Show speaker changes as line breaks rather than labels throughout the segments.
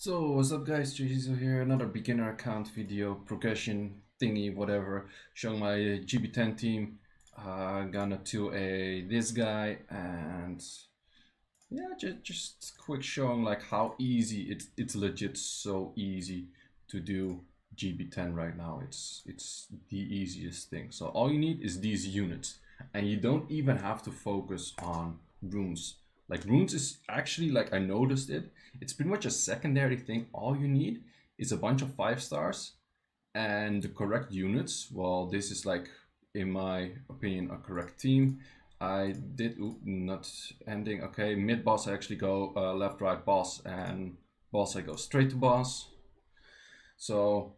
So what's up guys, Seiishizo here, another beginner account video, progression thingy, whatever, showing my GB10 team. Gonna do this guy, and yeah, just quick showing like how easy it's legit so easy to do GB10 right now. It's the easiest thing. So all you need is these units, and you don't even have to focus on runes. Like runes is actually, like, I noticed it's pretty much a secondary thing. All you need is a bunch of 5 stars and the correct units. Well, this is, like, in my opinion, a correct team. I did, not ending. Okay, mid boss I actually go left, right, boss, and boss I go straight to boss. So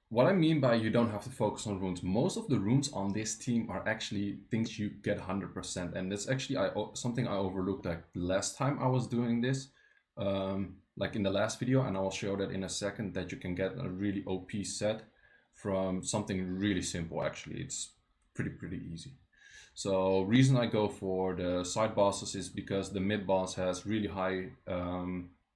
what I mean by you don't have to focus on runes, most of the runes on this team are actually things you get 100%, and that's actually something I overlooked like last time I was doing this, like in the last video, and I will show that in a second, that you can get a really OP set from something really simple. Actually, it's pretty easy. So reason I go for the side bosses is because the mid boss has really high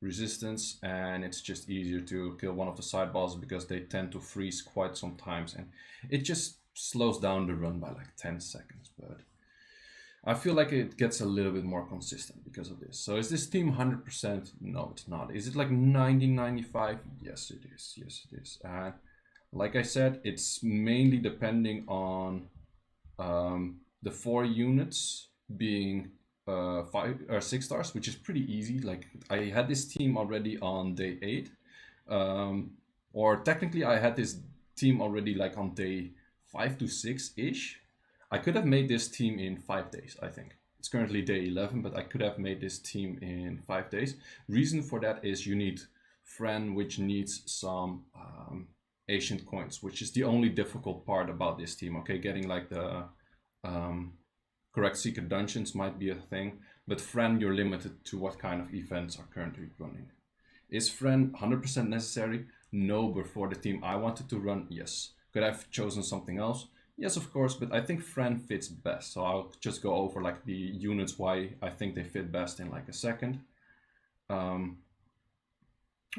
resistance, and it's just easier to kill one of the side bosses because they tend to freeze quite sometimes, and it just slows down the run by like 10 seconds. But I feel like it gets a little bit more consistent because of this. So is this team 100%? No, it's not. Is it like 90, 95? Yes, it is. Yes, it is. Like I said, it's mainly depending on the 4 units being 5 or 6 stars, which is pretty easy. Like, I had this team already on day 8, or technically I had this team already like on day 5 to 6 ish. I could have made this team in 5 days. I think it's currently day 11, but I could have made this team in 5 days. Reason for that is you need Fran, which needs some ancient coins, which is the only difficult part about this team. Okay, getting like the correct secret dungeons might be a thing, but Fran, you're limited to what kind of events are currently running. Is Fran 100% necessary? No, but for the team I wanted to run, yes. Could I have chosen something else? Yes, of course, but I think Fran fits best. So I'll just go over like the units, why I think they fit best in like a second. Well,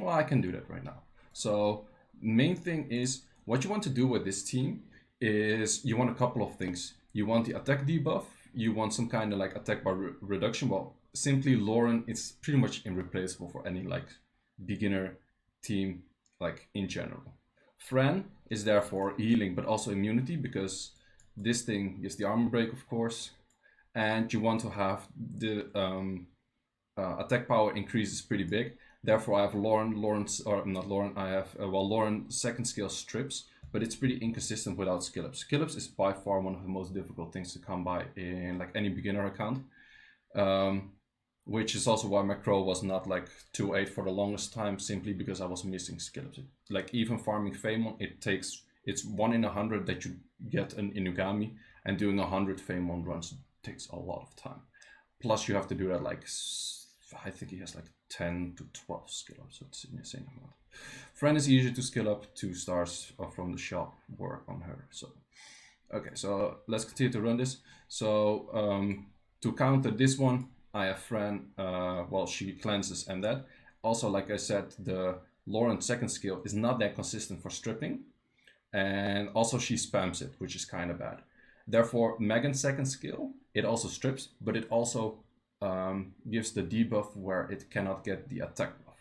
I can do that right now. So main thing is, what you want to do with this team is you want a couple of things. You want the attack debuff, you want some kind of like attack bar reduction. Well, simply Lauren is pretty much irreplaceable for any like beginner team, like in general. Fran is there for healing, but also immunity, because this thing is the armor break, of course. And you want to have the attack power increases pretty big. Therefore, I have Lauren second skill strips, but it's pretty inconsistent without skill ups. Skill ups is by far one of the most difficult things to come by in like any beginner account, which is also why my crow was not like 2-8 for the longest time, simply because I was missing skill ups. Like even farming Famon, it's 1 in 100 that you get an Inugami, and doing 100 Famon runs takes a lot of time. Plus you have to do that like, I think he has like 10 to 12 skill ups, so it's an insane amount. Fran is easier to skill up, 2 stars from the shop work on her. So okay, so let's continue to run this. So to counter this one, I have Fran, well, she cleanses and that. Also, like I said, the Lauren second skill is not that consistent for stripping, and also she spams it, which is kind of bad. Therefore, Megan's second skill, it also strips, but it also gives the debuff where it cannot get the attack buff.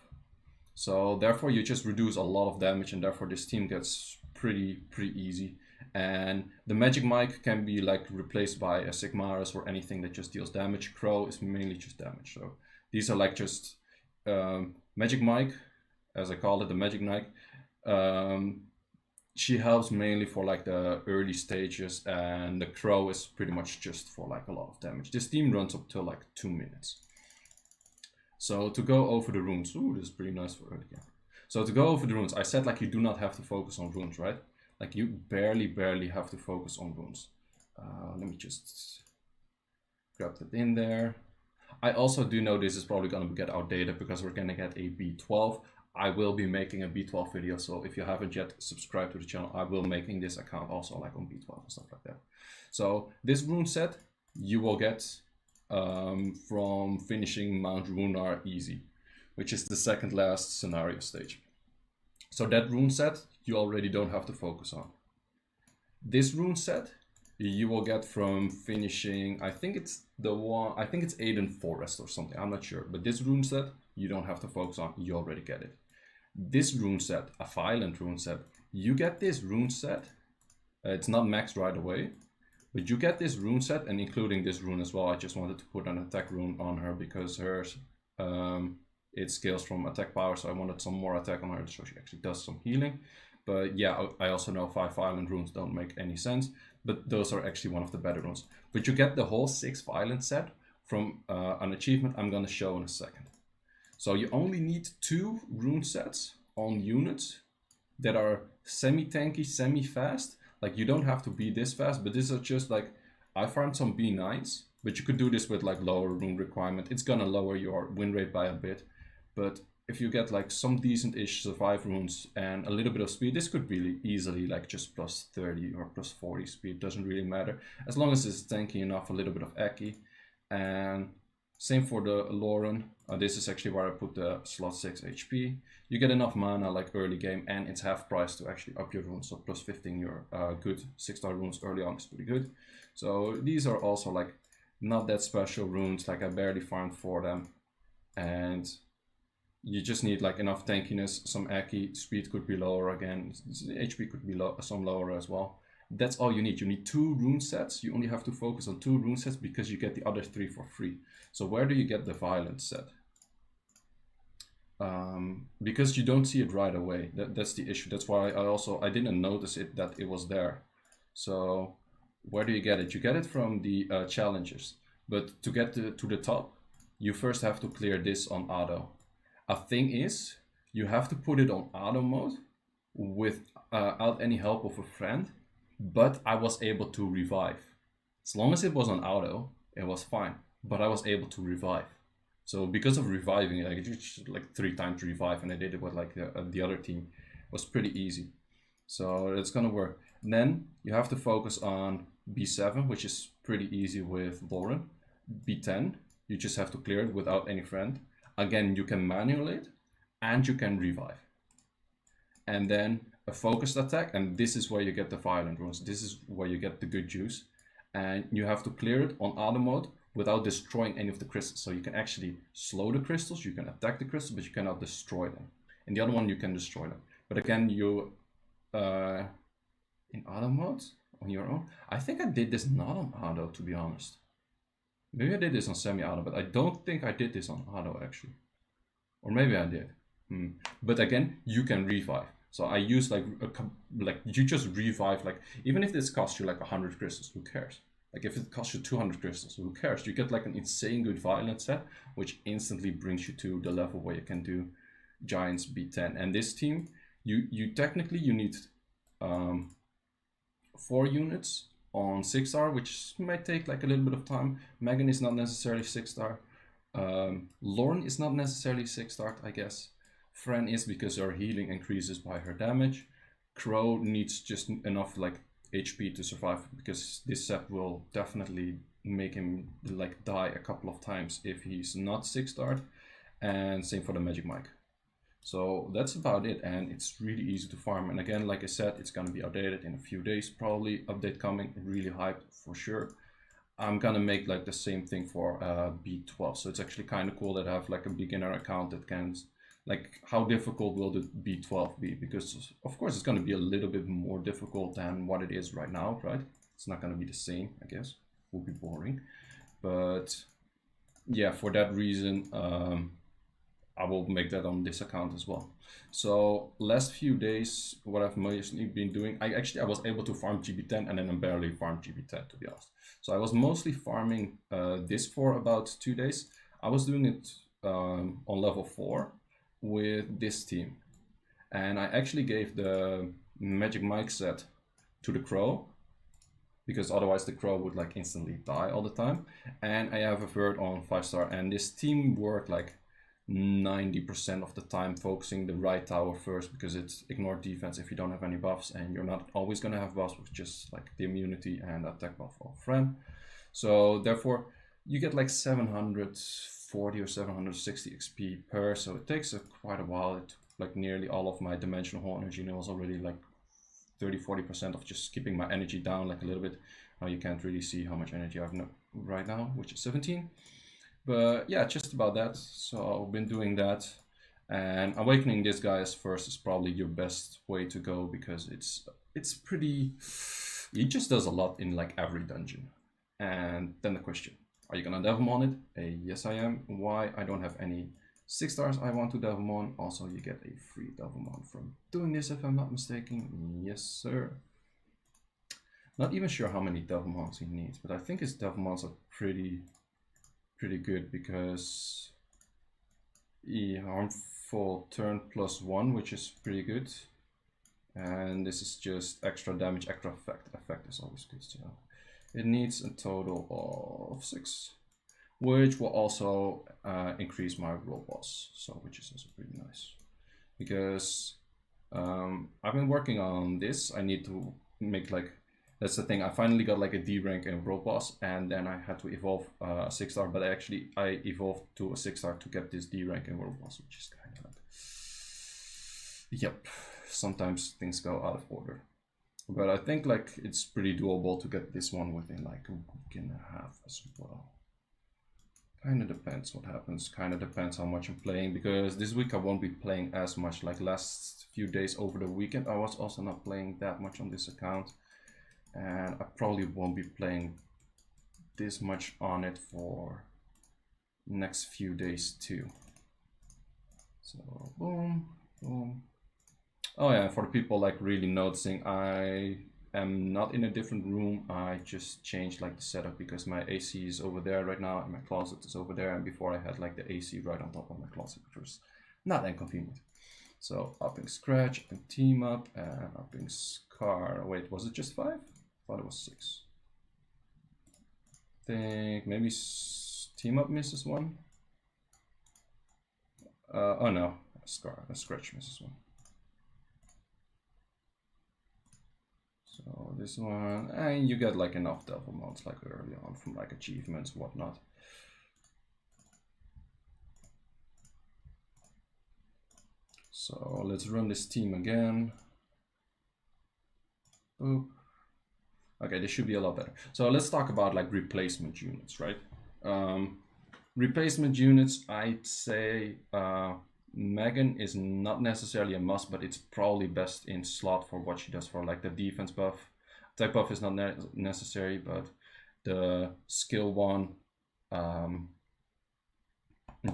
So therefore you just reduce a lot of damage, and therefore this team gets pretty easy. And the Magic Mike can be like replaced by a Sigmarus or anything that just deals damage. Crow is mainly just damage. So these are like just Magic Mike, as I call it, the Magic Knight. She helps mainly for like the early stages, and the crow is pretty much just for like a lot of damage. This team runs up till like 2 minutes. So to go over the runes, ooh, this is pretty nice for early game. So to go over the runes, I said like you do not have to focus on runes, right? Like you barely have to focus on runes. Let me just grab that in there. I also do know this is probably gonna get outdated because we're gonna get a B12. I will be making a B12 video, so if you haven't yet subscribed to the channel, I will be making this account also like on B12 and stuff like that. So this rune set you will get from finishing Mount Runar easy. which is the second last scenario stage. So that rune set you already don't have to focus on. This rune set you will get from finishing, I think it's 8 Forest or something, I'm not sure. But this rune set you don't have to focus on, you already get it. This rune set, a violent rune set, you get this rune set. It's not maxed right away, but you get this rune set, and including this rune as well. I just wanted to put an attack rune on her because hers it scales from attack power, so I wanted some more attack on her so she actually does some healing. But yeah, I also know 5 violent runes don't make any sense, but those are actually one of the better runes. But you get the whole 6 violent set from an achievement I'm gonna show in a second. So you only need 2 rune sets on units that are semi-tanky, semi-fast. Like, you don't have to be this fast, but these are just like, I farmed some B9s, but you could do this with like lower rune requirement. It's gonna lower your win rate by a bit, but if you get like some decent-ish survive runes and a little bit of speed, this could really easily like just plus 30 or plus 40 speed, doesn't really matter. As long as it's tanky enough, a little bit of Aki. And same for the Lauren. This is actually where I put the slot 6 HP. You get enough mana like early game, and it's half price to actually up your runes. So plus 15 your good 6-star runes early on is pretty good. So these are also like not that special runes, like I barely farmed for them. And you just need like enough tankiness, some Aki, speed could be lower again, HP could be some lower as well. That's all you need. You need 2 rune sets. You only have to focus on 2 rune sets because you get the other 3 for free. So where do you get the violent set? Because you don't see it right away. That's the issue. That's why I didn't notice it that it was there. So where do you get it? You get it from the challenges. But to get to the top, you first have to clear this on auto. A thing is, you have to put it on auto mode without any help of a friend, but I was able to revive. As long as it was on auto, it was fine, but I was able to revive. So because of reviving, I just like 3 times revive, and I did it with like the other team. It was pretty easy. So it's gonna work. And then you have to focus on B7, which is pretty easy with Lauren. B10, you just have to clear it without any friend. Again, you can manual it, and you can revive. And then a focused attack, and this is where you get the violent runes. This is where you get the good juice. And you have to clear it on auto mode without destroying any of the crystals. So you can actually slow the crystals, you can attack the crystals, but you cannot destroy them. In the other one, you can destroy them. But again, you, in auto mode, on your own, I think I did this not on auto, to be honest. Maybe I did this on semi-auto, but I don't think I did this on auto actually. Or maybe I did. But again, you can revive. So I use like you just revive, like even if this costs you like 100 crystals, who cares? Like if it costs you 200 crystals, who cares? You get like an insane good violent set, which instantly brings you to the level where you can do Giants B10. And this team, you technically you need 4 units on 6-star, which might take like a little bit of time. Megan is not necessarily 6-star. Lauren is not necessarily 6-star, I guess. Fran is because her healing increases by her damage. Crow needs just enough like HP to survive, because this set will definitely make him like die a couple of times if he's not 6-star. And same for the Magic Mike. So that's about it, and it's really easy to farm. And again, like I said, it's gonna be updated in a few days, probably. Update coming, really hyped for sure. I'm gonna make like the same thing for B12. So it's actually kind of cool that I have like a beginner account that can, like, how difficult will the B12 be? Because of course it's gonna be a little bit more difficult than what it is right now, right? It's not gonna be the same, I guess. It will be boring. But yeah, for that reason, I will make that on this account as well. So last few days, what I've mostly been doing, I was able to farm GB10, and then I barely farmed GB10, to be honest. So I was mostly farming this for about 2 days. I was doing it on level 4 with this team. And I actually gave the Magic Mike set to the Crow, because otherwise the Crow would like instantly die all the time. And I have a Vert on 5-star, and this team worked like 90% of the time focusing the right tower first, because it's ignore defense if you don't have any buffs, and you're not always going to have buffs with just like the immunity and attack buff of friend. So therefore you get like 740 or 760 XP per, so it takes quite a while. It like nearly all of my dimensional hole energy, and it was already like 30-40% of just keeping my energy down like a little bit. Now you can't really see how much energy I have right now, which is 17. But yeah, just about that. So I've been doing that, and awakening this guy as first is probably your best way to go, because it's pretty, it just does a lot in like every dungeon. And then the question, are you gonna Devimon it? Yes I am. Why? I don't have any 6 stars I want to Devimon. Also you get a free Devimon from doing this, if I'm not mistaken. Yes sir. Not even sure how many Devimons he needs, but I think his Devimons are pretty good, because he harmful turn +1, which is pretty good. And this is just extra damage, extra effect. Effect is always good, so it needs a total of 6, which will also increase my roll boss, so which is also pretty nice, because I've been working on this. I need to make like, that's the thing, I finally got like a D rank in World Boss, and then I had to evolve a 6 star, but actually I evolved to a 6 star to get this D rank in World Boss, which is kind of like, yep, sometimes things go out of order. But I think like it's pretty doable to get this one within like a week and a half as well. Kind of depends what happens, kind of depends how much I'm playing, because this week I won't be playing as much. Like last few days over the weekend I was also not playing that much on this account, and I probably won't be playing this much on it for next few days too. So boom, boom. Oh yeah, for the people like really noticing, I am not in a different room. I just changed like the setup, because my AC is over there right now and my closet is over there, and before I had like the AC right on top of my closet, which was not inconvenient. So upping Scratch, upping Team Up, and upping Scar. Wait, was it just 5? I thought it was 6. Think maybe Team Up misses 1. Oh no, Scratch misses 1. So this one, and you get like enough devil mounts like early on from like achievements, whatnot. So let's run this team again. Boop. Okay, this should be a lot better. So let's talk about like replacement units, right? Replacement units, I'd say Megan is not necessarily a must, but it's probably best in slot for what she does for like the defense buff. Attack buff is not necessary, but the skill 1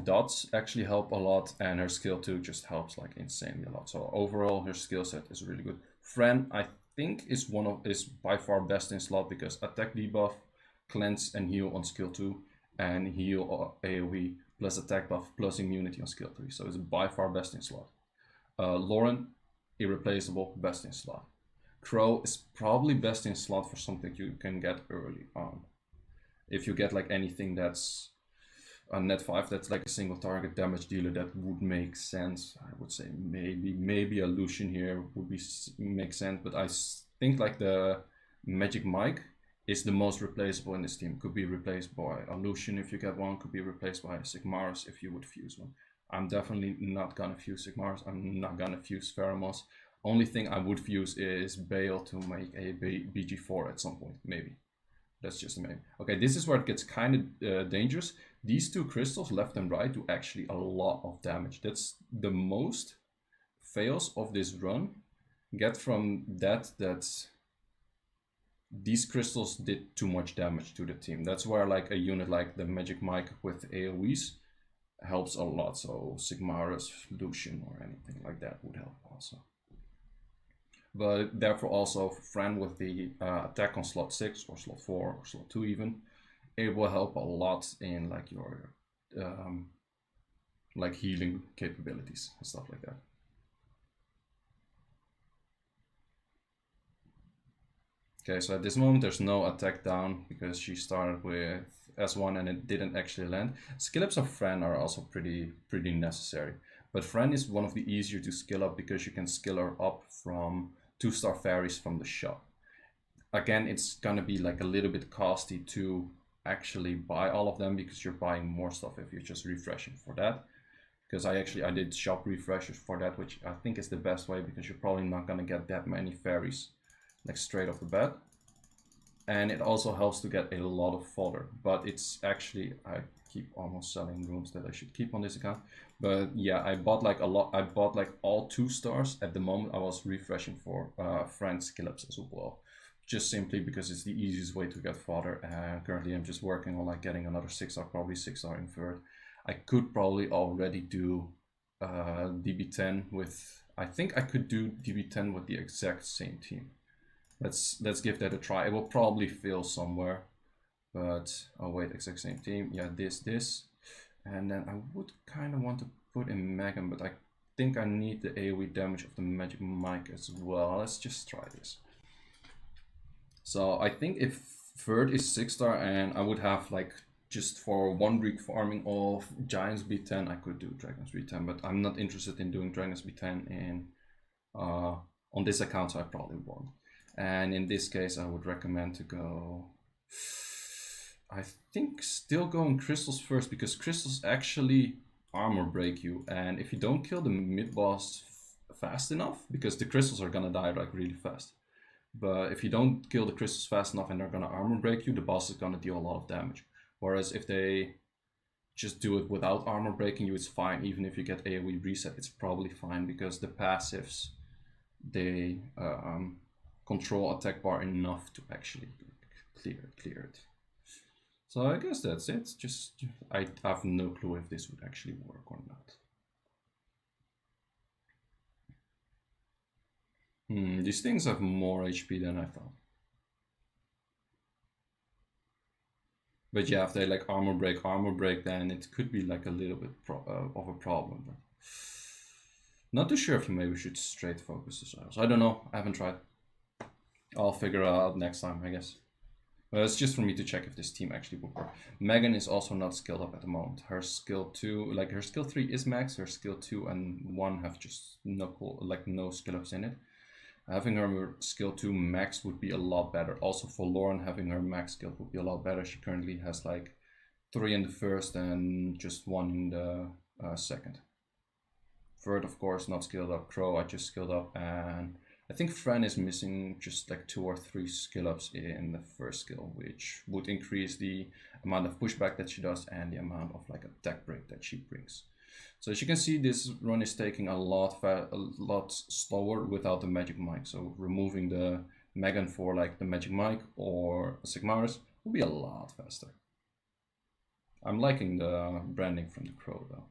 dots actually help a lot, and her skill 2 just helps like insanely a lot. So overall her skill set is really good. Fran, I think is by far best in slot, because attack debuff, cleanse and heal on skill 2, and heal AoE plus attack buff plus immunity on skill 3. So it's by far best in slot. Lauren, irreplaceable, best in slot. Crow is probably best in slot for something you can get early on. If you get like anything that's a net 5, that's like a single target damage dealer, that would make sense. I would say maybe a Lucian here would make sense, but I think like the Magic Mike is the most replaceable in this team. Could be replaced by a Lucian if you get one, could be replaced by a Sigmarus if you would fuse one. I'm definitely not gonna fuse Sigmarus, I'm not gonna fuse Pheromos. Only thing I would fuse is Bale to make a BG4 at some point, maybe. That's just a maybe. Okay, this is where it gets kind of dangerous. These 2 crystals, left and right, do actually a lot of damage. That's the most fails of this run get from that these crystals did too much damage to the team. That's where like a unit like the Magic Mike with AoEs helps a lot. So Sigmarus, Lucian, or anything like that would help also. But therefore also Fran with the attack on slot 6 or slot 4 or slot 2 even, it will help a lot in like your like healing capabilities and stuff like that. Okay, so at this moment there's no attack down, because she started with S1 and it didn't actually land. Skill ups of Fran are also pretty necessary, but Fran is one of the easier to skill up, because you can skill her up from 2-star fairies from the shop. Again, it's gonna be like a little bit costly to actually buy all of them, because you're buying more stuff if you're just refreshing for that. Because I did shop refreshers for that, which I think is the best way, because you're probably not gonna get that many fairies like straight off the bat. And it also helps to get a lot of fodder, but it's actually, I keep almost selling rooms that I should keep on this account. But yeah, I bought like a lot. I bought like all 2 stars at the moment. I was refreshing for friend skill ups as well, just simply because it's the easiest way to get fodder. And currently I'm just working on like getting another 6-star, probably 6-star invert. I could probably already do DB10 with, I think I could do DB10 with the exact same team. Let's give that a try. It will probably fail somewhere, but oh wait, exact same team. Yeah, this, and then I would kind of want to put in Megan, but I think I need the AoE damage of the magic mic as well. Let's just try this. So I think if third is 6-star and I would have like just for 1 week farming of Giants B10, I could do Dragons B10, but I'm not interested in doing Dragons B10 in on this account, so I probably won't. And in this case, I would recommend to go, I think still going crystals first, because crystals actually armor break you. And if you don't kill the mid boss fast enough, because the crystals are gonna die like really fast. But if you don't kill the crystals fast enough and they're gonna armor break you, the boss is gonna deal a lot of damage. Whereas if they just do it without armor breaking you, it's fine. Even if you get AoE reset, it's probably fine, because the passives, they control attack bar enough to actually clear it. So I guess that's it. Just I have no clue if this would actually work or not. These things have more HP than I thought. But yeah, if they like armor break, then it could be like a little bit of a problem. But not too sure if you maybe should straight focus this out. So I don't know. I haven't tried. I'll figure it out next time, I guess. But it's just for me to check if this team actually will work. Megan is also not skilled up at the moment. Her skill 2, like her skill 3 is max. Her skill 2 and 1 have just no skill ups in it. Having her skill 2 max would be a lot better. Also for Lauren, having her max skill would be a lot better. She currently has like 3 in the first and just 1 in the second. Third, of course, not skilled up. Crow, I just skilled up, and I think Fran is missing just like 2 or 3 skill ups in the first skill, which would increase the amount of pushback that she does and the amount of like attack break that she brings. So as you can see, this run is taking a lot slower without the magic mic. So removing the Megan for like the magic mic or Sigmaris will be a lot faster. I'm liking the branding from the Crow though.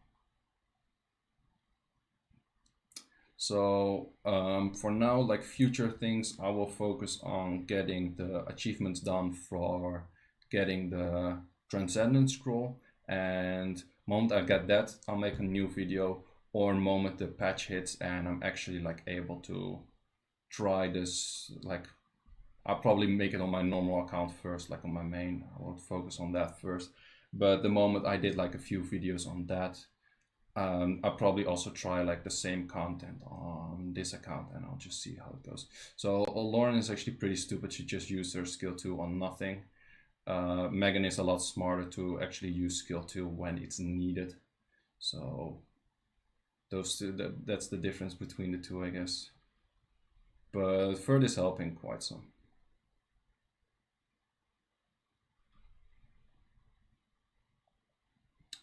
So for now, like future things, I will focus on getting the achievements done for getting the Transcendent Scroll, and moment I get that, I'll make a new video, or moment the patch hits and I'm actually like able to try this, like I'll probably make it on my normal account first, like on my main. I won't focus on that first, but the moment I did like a few videos on that, I'll probably also try like the same content on this account, and I'll just see how it goes. So Lauren is actually pretty stupid. She just used her skill 2 on nothing. Megan is a lot smarter to actually use skill 2 when it's needed. So those two, that's the difference between the two, I guess. But Ferd is helping quite some.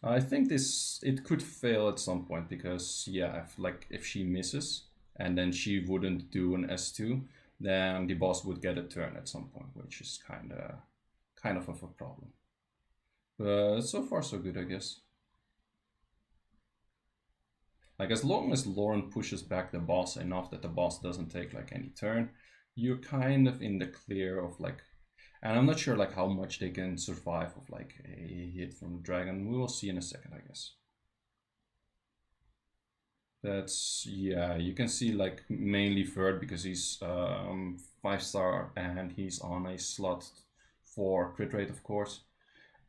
I think it could fail at some point, because yeah, if she misses and then she wouldn't do an S2, then the boss would get a turn at some point, which is kind of a problem. But so far so good, I guess. Like as long as Lauren pushes back the boss enough that the boss doesn't take like any turn, you're kind of in the clear of like, and I'm not sure like how much they can survive of like a hit from the dragon. We will see in a second, I guess. That's, yeah, you can see like mainly Verd, because he's 5-star and he's on a slot for crit rate, of course.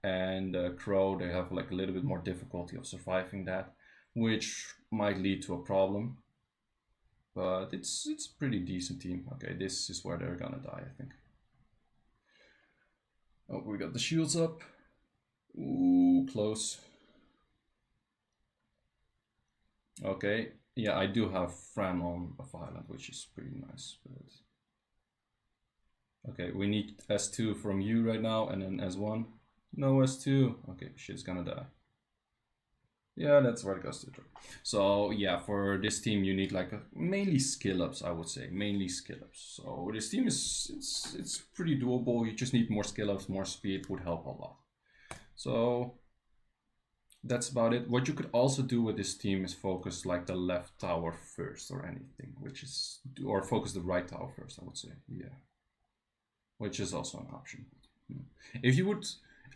And Crow, they have like a little bit more difficulty of surviving that, which might lead to a problem. But it's a pretty decent team. Okay, this is where they're gonna die, I think. Oh, we got the shields up. Ooh, close. Okay, yeah, I do have Fran on a island, which is pretty nice. But okay, we need S2 from you right now, and then S1. No S2. Okay, she's gonna die. Yeah, that's where it goes to. So yeah, for this team you need like mainly skill ups, I would say, mainly skill ups. So this team is it's pretty doable. You just need more skill ups, more speed would help a lot. So that's about it. What you could also do with this team is focus like the left tower first or anything, which is, or focus the right tower first, I would say. Yeah, which is also an option. If you would,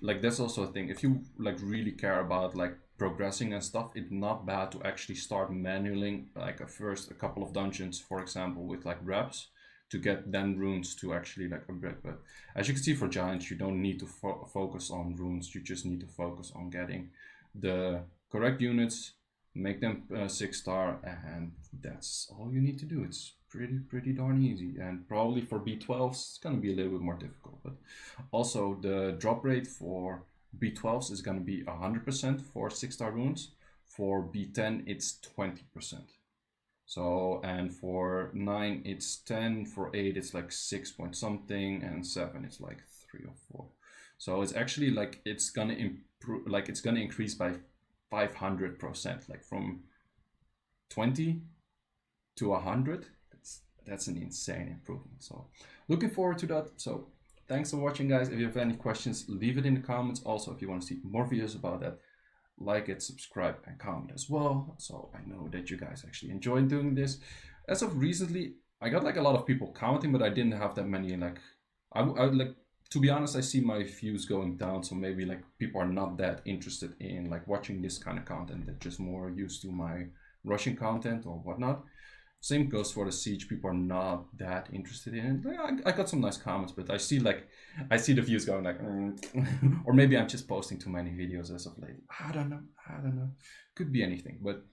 like, that's also a thing. If you like really care about like progressing and stuff, it's not bad to actually start manualing like a couple of dungeons, for example, with like reps to get then runes to actually like upgrade. But as you can see, for giants, you don't need to focus on runes. You just need to focus on getting the correct units, make them 6-star, and that's all you need to do. It's pretty darn easy, and probably for B12s it's gonna be a little bit more difficult. But also the drop rate for B12s is gonna be 100% for 6-star runes. For B10 it's 20%. So, and for 9 it's 10, for 8 it's like 6 point something, and 7 it's like 3 or 4. So it's actually like it's gonna improve, like it's gonna increase by 500%, like from 20 to 100. That's an insane improvement. So looking forward to that. So thanks for watching, guys. If you have any questions, leave it in the comments. Also, if you want to see more videos about that, like it, subscribe, and comment as well, so I know that you guys actually enjoy doing this. As of recently, I got like a lot of people commenting, but I didn't have that many. Like, I like, to be honest, I see my views going down, so maybe like people are not that interested in like watching this kind of content. They're just more used to my Russian content or whatnot. Same goes for the Siege. People are not that interested in it. I got some nice comments, but I see the views going like, or maybe I'm just posting too many videos as of late. I don't know. Could be anything, but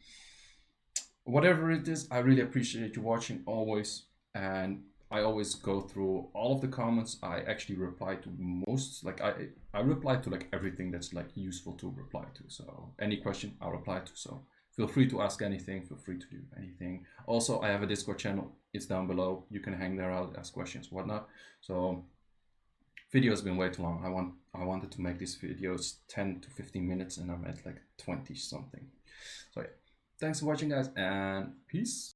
whatever it is, I really appreciate you watching always, and I always go through all of the comments. I actually reply to most, like I reply to like everything that's like useful to reply to. So any question I'll reply to. So feel free to ask anything, feel free to do anything. Also, I have a Discord channel, it's down below. You can hang there out, ask questions, whatnot. So video has been way too long. I wanted to make these videos 10 to 15 minutes, and I'm at like 20 something. So yeah, thanks for watching, guys, and peace.